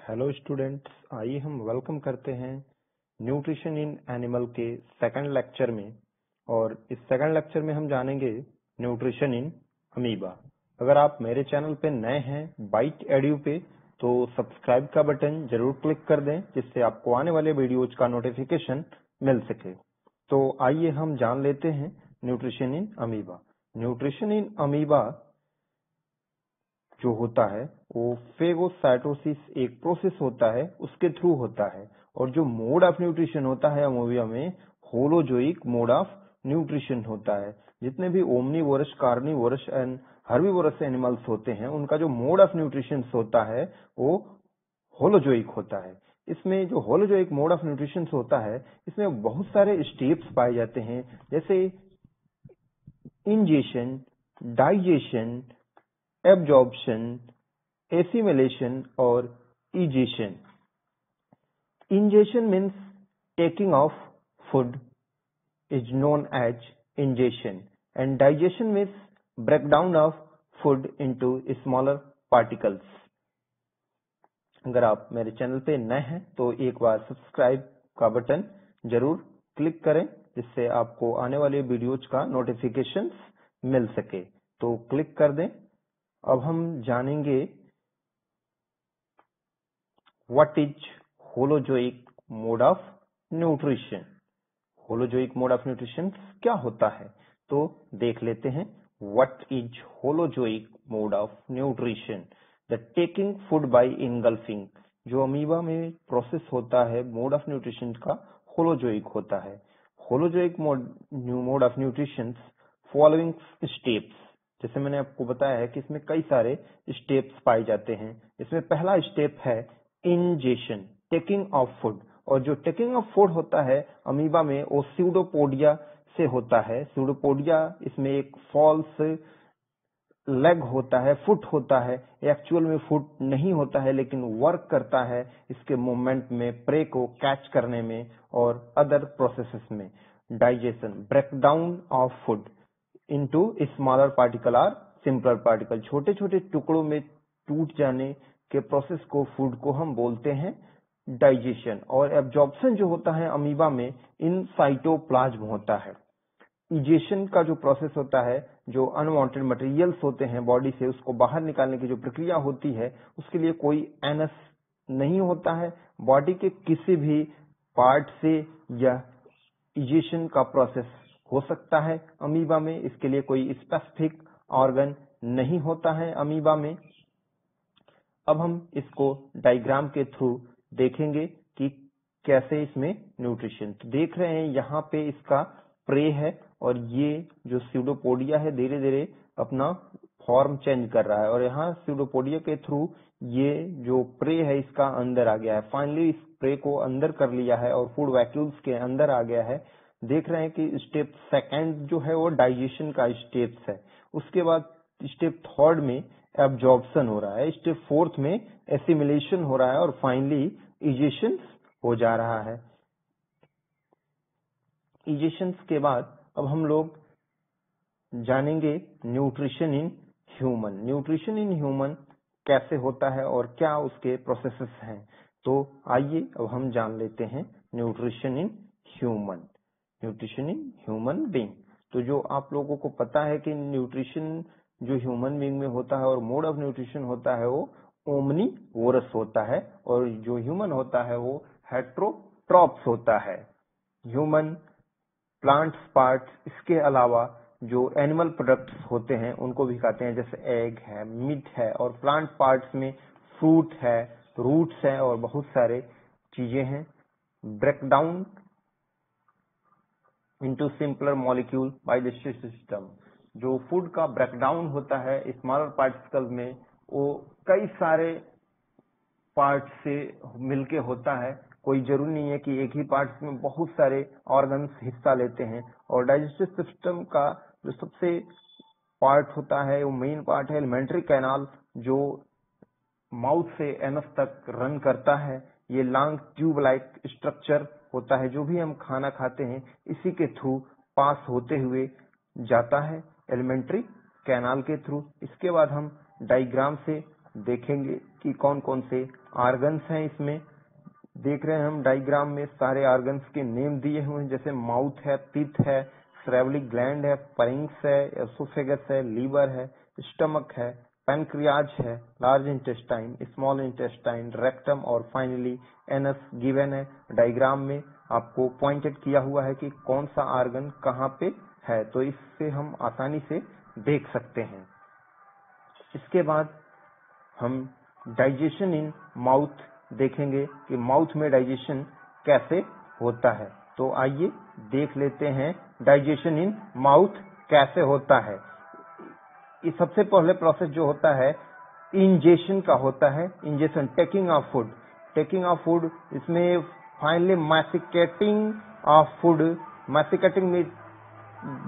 Hello students, आइए हम welcome करते हैं न्यूट्रिशन इन एनिमल के सेकंड लेक्चर में। और इस सेकंड लेक्चर में हम जानेंगे न्यूट्रिशन इन अमीबा। अगर आप मेरे चैनल पे नए हैं बाइट एड्यू पे, तो सब्सक्राइब का बटन जरूर क्लिक कर दें, जिससे आपको आने वाले वीडियोज का नोटिफिकेशन मिल सके। तो आइए हम जान लेते हैं nutrition in amoeba. Nutrition in amoeba जो होता है वो फेगोसाइटोसिस एक प्रोसेस होता है, उसके थ्रू होता है। और जो मोड ऑफ न्यूट्रिशन होता है अमीबा में, होलोजोइक मोड ऑफ न्यूट्रिशन होता है। जितने भी omnivorous, carnivorous and herbivorous animals होते हैं, उनका जो मोड ऑफ न्यूट्रिशन होता है वो होलोजोइक होता है। इसमें जो होलोजोइक मोड ऑफ न्यूट्रिशन होता है, इसमें बहुत सारे स्टेप्स पाए जाते हैं, जैसे ingestion, digestion, absorption, assimilation or egestion. Ingestion means taking of food is known as ingestion, and digestion means breakdown of food into smaller particles. अगर आप मेरे चैनल पे नए हैं तो एक बार सब्सक्राइब का बटन जरूर क्लिक करें, जिससे आपको आने वाले वीडियोज का नोटिफिकेशन मिल सके। तो क्लिक कर दें। अब हम जानेंगे What is holozoic mode of nutrition? Holozoic mode of nutrition क्या होता है, तो देख लेते हैं। What is holozoic mode of nutrition? The taking food by engulfing. जो अमीबा में प्रोसेस होता है मोड ऑफ न्यूट्रिशन का, होलोजोइक होता है। Holozoic mode of nutrition following steps. जैसे मैंने आपको बताया है कि इसमें कई सारे स्टेप्स पाए जाते हैं। इसमें पहला स्टेप है इंजेशन, टेकिंग ऑफ फूड। और जो टेकिंग ऑफ फूड होता है अमीबा में, वो स्यूडोपोडिया से होता है। स्यूडोपोडिया, इसमें एक फॉल्स लेग होता है, फुट होता है। एक्चुअल में फुट नहीं होता है, लेकिन वर्क करता है इसके मूवमेंट में, प्रे को कैच करने में और अदर प्रोसेसेस में। Digestion, breakdown of food into smaller particle और सिंपलर पार्टिकल। छोटे छोटे टुकड़ों में टूट जाने के प्रोसेस को, फूड को हम बोलते हैं डाइजेशन। और एब्जॉर्प्शन जो होता है अमीबा में, इन साइटोप्लाज्म होता है। इजेशन का जो प्रोसेस होता है, जो अनवांटेड मटेरियल्स होते हैं बॉडी से, उसको बाहर निकालने की जो प्रक्रिया होती है, उसके लिए कोई एनस नहीं होता है। बॉडी के किसी भी पार्ट से यह इजेशन का प्रोसेस हो सकता है अमीबा में। इसके लिए कोई स्पेसिफिक ऑर्गन नहीं होता है अमीबा में। अब हम इसको डायग्राम के थ्रू देखेंगे कि कैसे इसमें न्यूट्रिशन। तो देख रहे हैं यहाँ पे इसका प्रे है, और ये जो स्यूडोपोडिया है धीरे धीरे अपना फॉर्म चेंज कर रहा है। और यहाँ स्यूडोपोडिया के थ्रू ये जो प्रे है इसका अंदर आ गया है। फाइनली इस प्रे को अंदर कर लिया है और फूड वैक्यूल्स के अंदर आ गया है। देख रहे हैं कि स्टेप सेकंड जो है वो डाइजेशन का स्टेप्स है। उसके बाद स्टेप थर्ड में एब्जॉर्प्शन हो रहा है, स्टेप फोर्थ में एसिमिलेशन हो रहा है, और फाइनली इजेशन हो जा रहा है। इजेशन के बाद अब हम लोग जानेंगे nutrition in human. Nutrition in human कैसे होता है और क्या उसके प्रोसेसेस हैं। तो आइए अब हम जान लेते हैं nutrition in human. Nutrition in human being. तो जो आप लोगों को पता है कि न्यूट्रिशन जो ह्यूमन बीइंग में होता है और मोड ऑफ न्यूट्रिशन होता है वो ओमनीवोरस होता है, और जो ह्यूमन होता है वो हेट्रोट्रॉप्स होता है। ह्यूमन प्लांट्स पार्ट्स, इसके अलावा जो एनिमल प्रोडक्ट्स होते हैं उनको भी खाते हैं, जैसे एग है, मीट है। और प्लांट पार्ट्स में फ्रूट है, रूट्स है और बहुत सारे चीजें हैं। Breakdown into simpler molecule by digestive system. जो फूड का ब्रेकडाउन होता है स्मॉलर पार्टिकल में, वो कई सारे पार्ट से मिलके होता है। कोई जरूरी नहीं है कि एक ही पार्ट में बहुत सारे ऑर्गन्स हिस्सा लेते हैं। और डाइजेस्टिव सिस्टम का जो सबसे पार्ट होता है, वो मेन पार्ट है एलिमेंट्री कैनाल, जो माउथ से एनस तक रन करता है। ये लॉन्ग ट्यूब लाइक स्ट्रक्चर होता है। जो भी हम खाना खाते हैं इसी के थ्रू पास होते हुए जाता है, एलिमेंट्री कैनाल के थ्रू। इसके बाद हम डायग्राम से देखेंगे कि कौन कौन से ऑर्गन्स हैं इसमें। देख रहे हैं हम डायग्राम में सारे ऑर्गन्स के नेम दिए हुए हैं, जैसे माउथ है, टीथ है, सेरेब्रल ग्लैंड है, फरिंक्स है, एसोफेगस है, लीवर है, स्टमक है, पैनक्रियाज है, large intestine, small intestine, rectum और फाइनली एनस गिवन है। डायग्राम में आपको पॉइंटेड किया हुआ है कि कौन सा ऑर्गन कहाँ पे है, तो इससे हम आसानी से देख सकते हैं। इसके बाद हम डाइजेशन इन माउथ देखेंगे कि माउथ में डाइजेशन कैसे होता है। तो आइए देख लेते हैं डाइजेशन इन माउथ कैसे होता है। ये सबसे पहले प्रोसेस जो होता है इंजेशन का होता है। Ingestion, taking of food, taking of food, इसमें फाइनली मैसिकेटिंग ऑफ फूड। मैसिकेटिंग में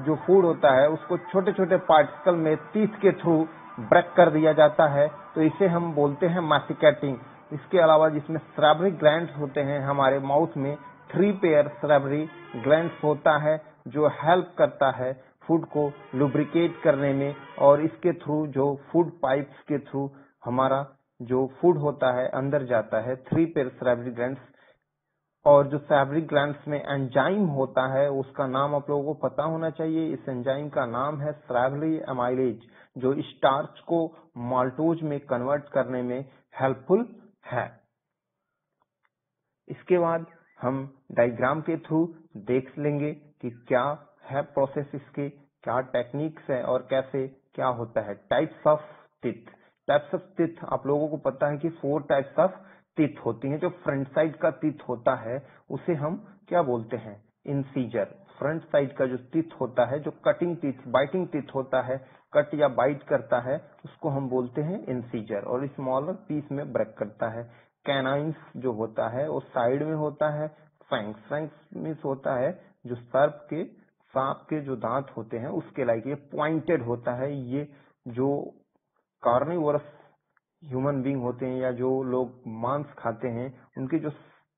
जो फूड होता है उसको छोटे छोटे पार्टिकल में टीथ के थ्रू ब्रेक कर दिया जाता है, तो इसे हम बोलते हैं मैसिकेटिंग। इसके अलावा जिसमें सेरेब्रल ग्लैंड्स होते हैं, हमारे माउथ में 3 पेयर सेरेब्रल ग्लैंड्स होता है जो हेल्प करता है फूड को लुब्रिकेट करने में, और इसके थ्रू जो फूड पाइप्स के थ्रू हमारा जो फूड होता है अंदर जाता है। 3 पेयर सेरेब्रल ग्लैंड्स, और जो सेरेब्रल ग्लैंड्स में एंजाइम होता है उसका नाम आप लोगों को पता होना चाहिए। इस एंजाइम का नाम है सेरेब्रल एमाइलेज, जो स्टार्च को माल्टोज में कन्वर्ट करने में हेल्पफुल है। इसके बाद हम डायग्राम के थ्रू देख लेंगे कि क्या है प्रोसेस, इसके क्या टेक्निक्स है और कैसे क्या होता है। Types of teeth, types of teeth आप लोगों को पता है कि 4 टाइप्स ऑफ टीथ होती हैं। जो फ्रंट साइड का टीथ होता है उसे हम क्या बोलते हैं, इंसीजर। फ्रंट साइड का जो टीथ होता है, जो कटिंग टीथ, बाइटिंग टीथ होता है, कट या बाइट करता है, उसको हम बोलते हैं इंसीजर, और स्मॉलर पीस में ब्रेक करता है। कैनाइन्स जो होता है वो साइड में होता है। फैंक्स, फैंक्स मीन्स होता है जो सर्प के, सांप के जो दांत होते हैं उसके लाइक ये पॉइंटेड होता है। ये जो कार्निवोरस ह्यूमन बीइंग होते हैं या जो लोग मांस खाते हैं उनके जो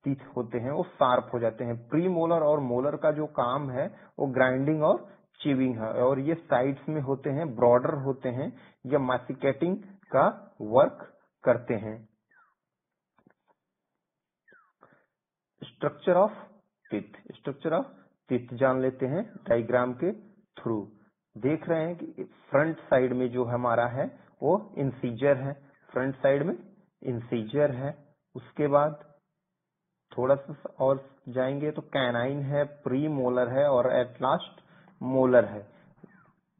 टीथ होते हैं वो शार्प हो जाते हैं। प्री मोलर और मोलर का जो काम है वो ग्राइंडिंग और चीविंग है, और ये साइड्स में होते हैं, ब्रॉडर होते हैं, या मैसिकेटिंग का वर्क करते हैं। Structure of teeth, structure of teeth जान लेते हैं डायग्राम के थ्रू। देख रहे हैं कि फ्रंट साइड में जो हमारा है वो इंसीजर है, फ्रंट साइड में इंसीजर है। उसके बाद थोड़ा सा और जाएंगे तो कैनाइन है, प्री मोलर है और एट लास्ट मोलर है।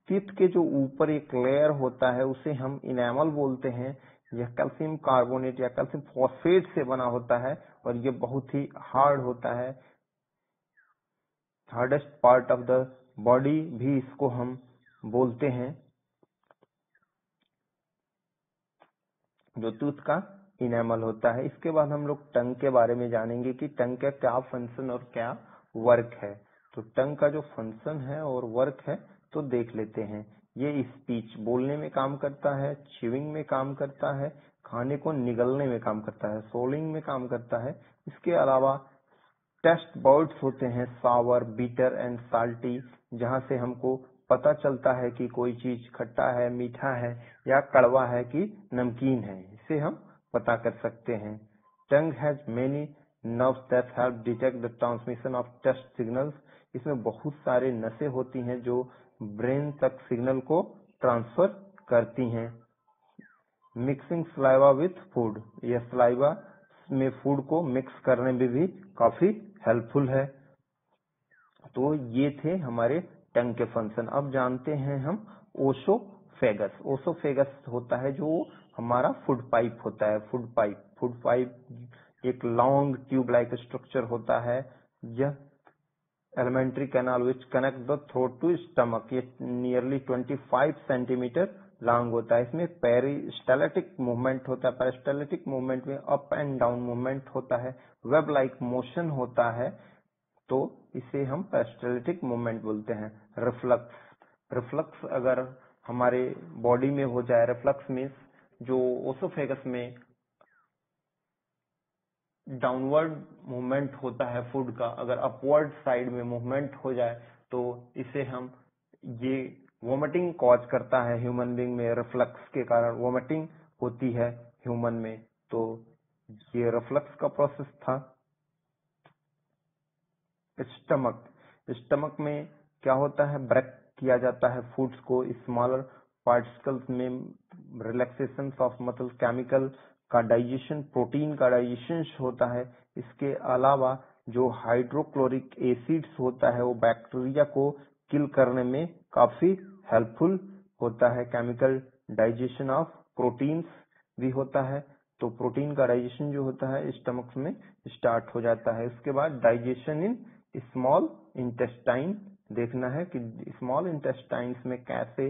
टीथ के जो ऊपर एक लेयर होता है उसे हम इनेमल बोलते हैं। यह कैल्शियम कार्बोनेट या कैल्शियम फॉस्फेट से बना होता है और ये बहुत ही हार्ड होता है। Hardest part of the body भी इसको हम बोलते हैं, जो टूथ का इनेमल होता है। इसके बाद हम लोग टंग के बारे में जानेंगे कि टंग का क्या फंक्शन और क्या वर्क है। तो टंग का जो फंक्शन है और वर्क है तो देख लेते हैं। ये स्पीच बोलने में काम करता है, च्यूइंग में काम करता है, खाने को निगलने में काम करता है, सोलिंग में काम करता है। इसके अलावा टेस्ट बर्ड्स होते हैं, सावर, बीटर एंड साल्टी, जहां से हमको पता चलता है कि कोई चीज खट्टा है, मीठा है या कड़वा है कि नमकीन है, इसे हम पता कर सकते हैं। Tongue has many nerves that help detect the transmission of taste signals. इसमें बहुत सारे नसें होती हैं जो ब्रेन तक सिग्नल को ट्रांसफर करती हैं। मिक्सिंग सलाइवा विथ फूड, यह सलाइवा में फूड को मिक्स करने में भी काफी हेल्पफुल है। तो ये थे हमारे टंग के फंक्शन। अब जानते हैं हम ओसोफेगस। ओसोफेगस होता है जो हमारा फूड पाइप होता है। फूड पाइप एक लॉन्ग ट्यूब लाइक स्ट्रक्चर होता है। यह alimentary canal which connect the throat to stomach, ये नियरली 25 सेंटीमीटर लॉन्ग होता है। इसमें पेरिस्टाल्टिक मूवमेंट होता है। पेरिस्टाल्टिक मूवमेंट में अप एंड डाउन मूवमेंट होता है, वेब लाइक मोशन होता है, तो इसे हम पेरिस्टाल्टिक मूवमेंट बोलते हैं। रिफ्लक्स, रिफ्लक्स अगर हमारे बॉडी में हो जाए, रिफ्लक्स मीन्स जो ओसोफेगस में डाउनवर्ड मूवमेंट होता है फूड का, अगर अपवर्ड साइड में मूवमेंट हो जाए तो इसे हम, ये वोमिटिंग कॉज करता है ह्यूमन बीइंग में। रिफ्लक्स के कारण वोमिटिंग होती है। ह्यूमन में। तो ये रिफ्लक्स का प्रोसेस था। स्टमक में क्या होता है, ब्रेक किया जाता है फूड्स को स्मॉलर पार्टिकल्स में, रिलैक्सेशन ऑफ मसल, केमिकल का डाइजेशन, प्रोटीन का डाइजेशन होता है। इसके अलावा जो हाइड्रोक्लोरिक एसिड्स होता है वो बैक्टीरिया को किल करने में काफी हेल्पफुल होता है। केमिकल डाइजेशन ऑफ प्रोटीन्स भी होता है। तो प्रोटीन का डाइजेशन जो होता है स्टमक में स्टार्ट हो जाता है। इसके बाद डाइजेशन इन स्मॉल इंटेस्टाइन देखना है कि स्मॉल इंटेस्टाइन्स में कैसे